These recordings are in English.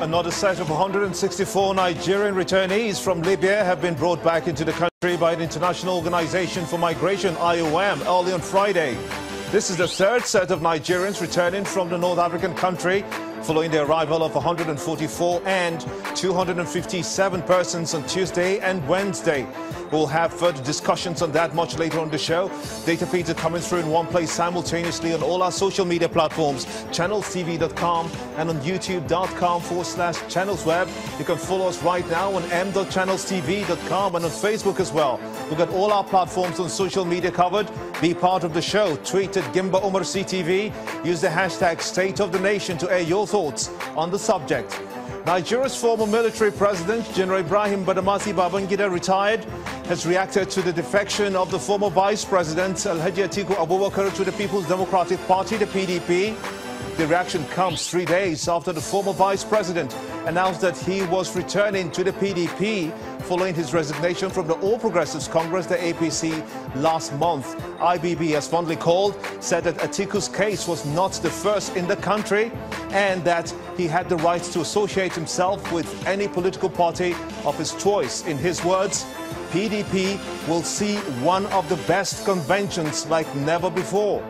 Another set of 164 Nigerian returnees from Libya have been brought back into the country by the International Organization for Migration, IOM, early on Friday. This is the third set of Nigerians returning from the North African country, following the arrival of 144 and 257 persons on Tuesday and Wednesday. We'll have further discussions on that much later on the show. Data feeds are coming through in one place simultaneously on all our social media platforms, channelstv.com and on youtube.com/channelsweb. You can follow us right now on m.channelstv.com and on Facebook as well. We've got all our platforms on social media covered. Be part of the show. Tweet at Gimba Umar CTV. Use the hashtag State of the Nation to air your thoughts on the subject. Nigeria's former military president, General Ibrahim Badamasi Babangida, retired, has reacted to the defection of the former vice president, Alhaji Atiku Abubakar, to the People's Democratic Party, the PDP. The reaction comes 3 days after the former vice president announced that he was returning to the PDP following his resignation from the All Progressives Congress, the APC, last month. IBB, as fondly called, said that Atiku's case was not the first in the country and that he had the right to associate himself with any political party of his choice. In his words, PDP will see one of the best conventions like never before.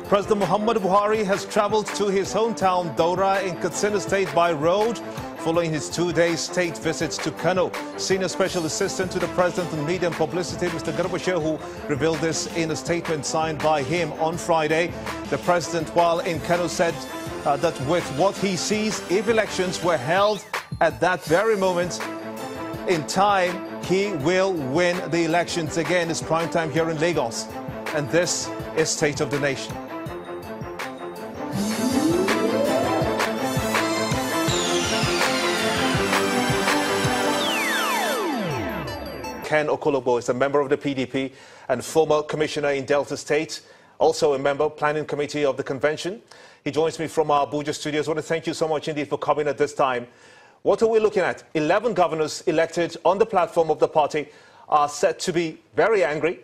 President Muhammadu Buhari has traveled to his hometown Daura in Katsina State by road following his two-day state visit to Kano. Senior Special Assistant to the President on Media and Publicity, Mr. Garba Shehu, revealed this in a statement signed by him on Friday. The President, while in Kano, said that with what he sees, if elections were held at that very moment in time, he will win the elections. Again, it's prime time here in Lagos. And this is State of the Nation. Ken Okolobo is a member of the PDP and former commissioner in Delta State, also a member of Planning Committee of the Convention. He joins me from our Abuja studios. I want to thank you so much indeed for coming at this time. What are we looking at? 11 governors elected on the platform of the party are said to be very angry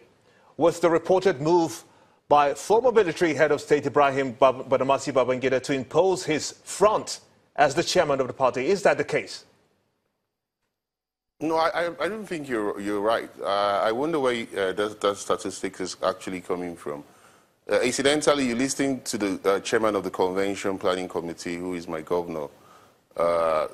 with the reported move by former military head of state Ibrahim Badamasi Babangida to impose his front as the chairman of the party. Is that the case? No, I don't think you're right. I wonder where that statistic is actually coming from. Incidentally, you're listening to the chairman of the Convention Planning Committee, who is my governor,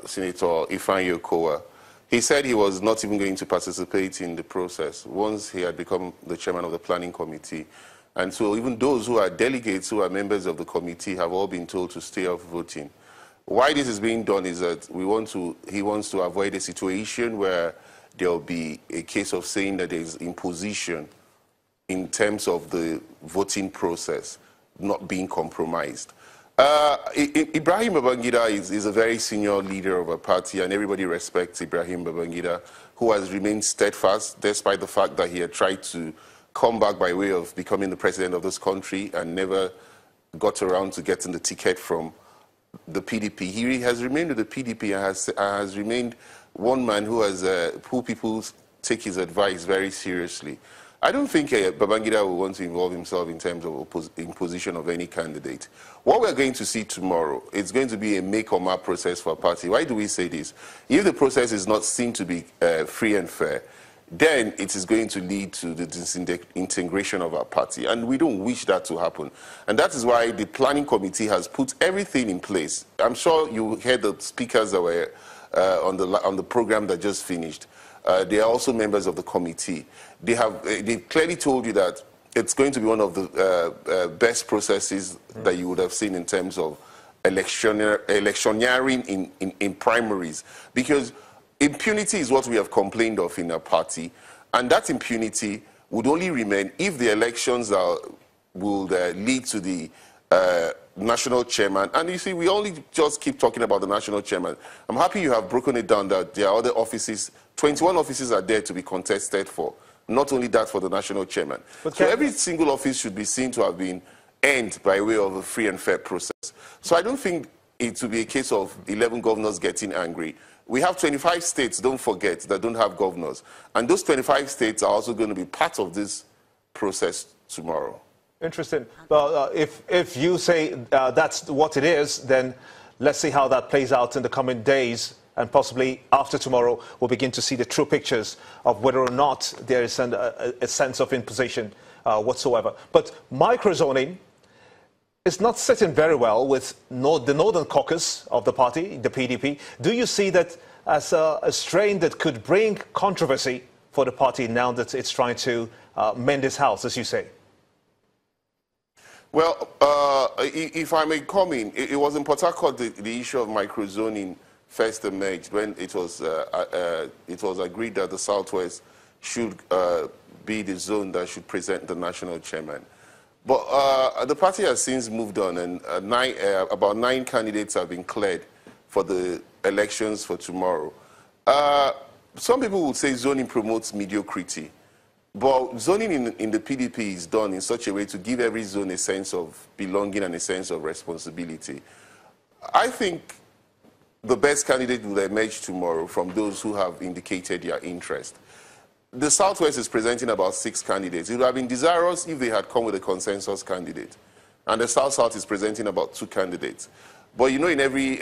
Senator Ifeanyi Okowa. He said he was not even going to participate in the process once he had become the chairman of the Planning Committee. And so even those who are delegates, who are members of the committee, have all been told to stay off voting. Why this is being done is that he wants to avoid a situation where there will be a case of saying that there is imposition in terms of the voting process not being compromised. Ibrahim Babangida is a very senior leader of a party, and everybody respects Ibrahim Babangida, who has remained steadfast despite the fact that he had tried to come back by way of becoming the president of this country and never got around to getting the ticket from the PDP. He has remained with the PDP and has remained one man who people take his advice very seriously. I don't think Babangida will want to involve himself in terms of imposition of any candidate. What we're going to see tomorrow, it's going to be a make or mark process for a party. Why do we say this? If the process is not seen to be free and fair, then it is going to lead to the disintegration of our party. And we don't wish that to happen. And that is why the Planning Committee has put everything in place. I'm sure you heard the speakers that were on the program that just finished. They are also members of the committee. They clearly told you that it's going to be one of the best processes that you would have seen in terms of electioneering in primaries. Because impunity is what we have complained of in our party, and that impunity would only remain if the elections will lead to the national chairman. And you see, we only just keep talking about the national chairman. I'm happy you have broken it down that there are other offices, 21 offices are there to be contested for, not only that for the national chairman. But so every single office should be seen to have been earned by way of a free and fair process. So I don't think it will be a case of 11 governors getting angry. We have 25 states, don't forget, that don't have governors. And those 25 states are also going to be part of this process tomorrow. Interesting. Well, if you say that's what it is, then let's see how that plays out in the coming days. And possibly after tomorrow, we'll begin to see the true pictures of whether or not there is a sense of imposition whatsoever. But microzoning is not sitting very well with the northern caucus of the party, the PDP. Do you see that as a strain that could bring controversy for the party now that it's trying to mend its house, as you say? Well, if I may comment, it was in Port Harcourt the issue of microzoning first emerged when it was agreed that the Southwest should be the zone that should present the national chairman. But the party has since moved on, and about 9 candidates have been cleared for the elections for tomorrow. Some people would say zoning promotes mediocrity, but zoning in the PDP is done in such a way to give every zone a sense of belonging and a sense of responsibility. I think the best candidate will emerge tomorrow from those who have indicated their interest. The Southwest is presenting about 6 candidates. It would have been desirous if they had come with a consensus candidate. And the South-South is presenting about 2 candidates. But you know, in every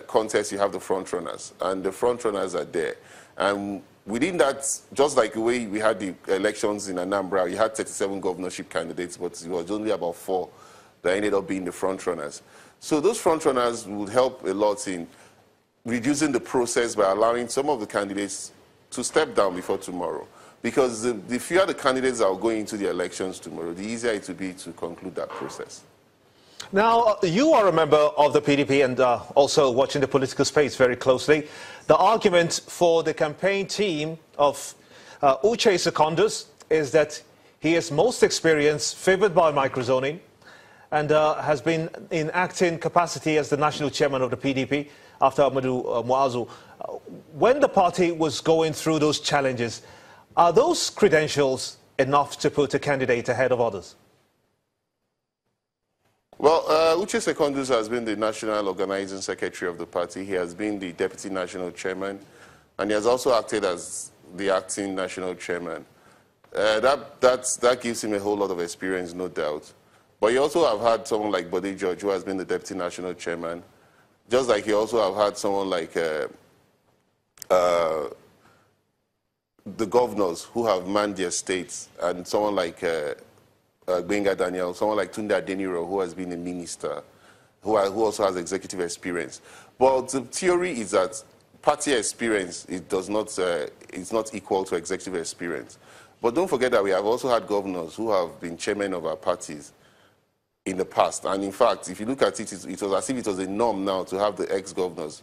contest, you have the front-runners, and the front-runners are there. And within that, just like the way we had the elections in Anambra, you had 37 governorship candidates, but it was only about 4 that ended up being the front-runners. So those front-runners would help a lot in reducing the process by allowing some of the candidates to step down before tomorrow. Because the fewer the candidates that are going into the elections tomorrow, the easier it will be to conclude that process. Now, you are a member of the PDP and also watching the political space very closely. The argument for the campaign team of Uche Secondus is that he is most experienced, favoured by microzoning, and has been in acting capacity as the national chairman of the PDP after Amadou Muazu. When the party was going through those challenges, are those credentials enough to put a candidate ahead of others? Well, Uche Secondus has been the national organizing secretary of the party. He has been the deputy national chairman, and he has also acted as the acting national chairman. That gives him a whole lot of experience, no doubt. But you also have had someone like Bode George, who has been the deputy national chairman, just like you also have had someone like the governors who have manned their states, and someone like Benga Daniel, someone like Tunde Adeniro, who has been a minister, who also has executive experience. But the theory is that party experience is not equal to executive experience. But don't forget that we have also had governors who have been chairmen of our parties in the past. And in fact, if you look at it, it was as if it was a norm now to have the ex-governors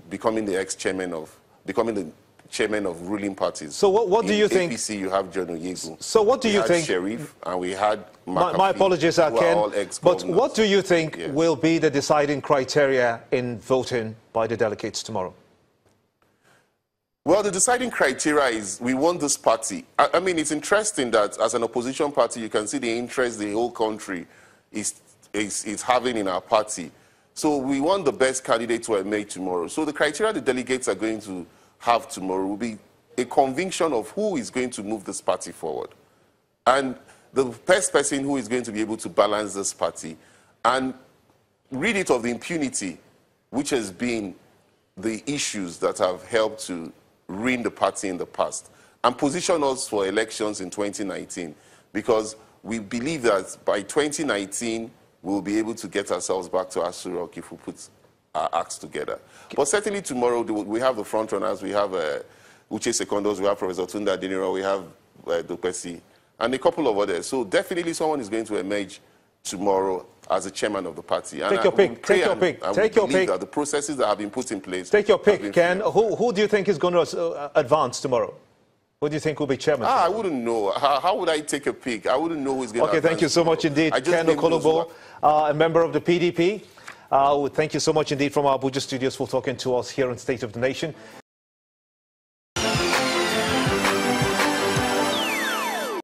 becoming the chairman of ruling parties. So what do you think? In APC, you have John Oyegu. So what do you think? Sheriff, and we had my apologies, Ken. But what do you think will be the deciding criteria in voting by the delegates tomorrow? Well, the deciding criteria is we want this party. I mean, it's interesting that as an opposition party, you can see the interest the whole country is having in our party. So we want the best candidate to emerge tomorrow. So the criteria the delegates are going to have tomorrow will be a conviction of who is going to move this party forward. And the best person who is going to be able to balance this party and rid it of the impunity, which has been the issues that have helped to ruin the party in the past, and position us for elections in 2019, because we believe that by 2019, we'll be able to get ourselves back to Aso Rock if we put our acts together. But certainly tomorrow, we have the front runners. We have Uche Secondus, we have Professor Tunde Adeniro, we have Dopesi, and a couple of others. So definitely someone is going to emerge tomorrow as a chairman of the party. Take your pick. Take your pick. Take your pick. The processes that have been put in place. Take your pick, Ken. Who do you think is going to advance tomorrow? Who do you think will be chairman? I wouldn't know. How would I take a pick? I wouldn't know who's going to advance. Okay, thank you so much indeed, Ken Okolobo, a member of the PDP. Thank you so much indeed from our Abuja studios for talking to us here on State of the Nation.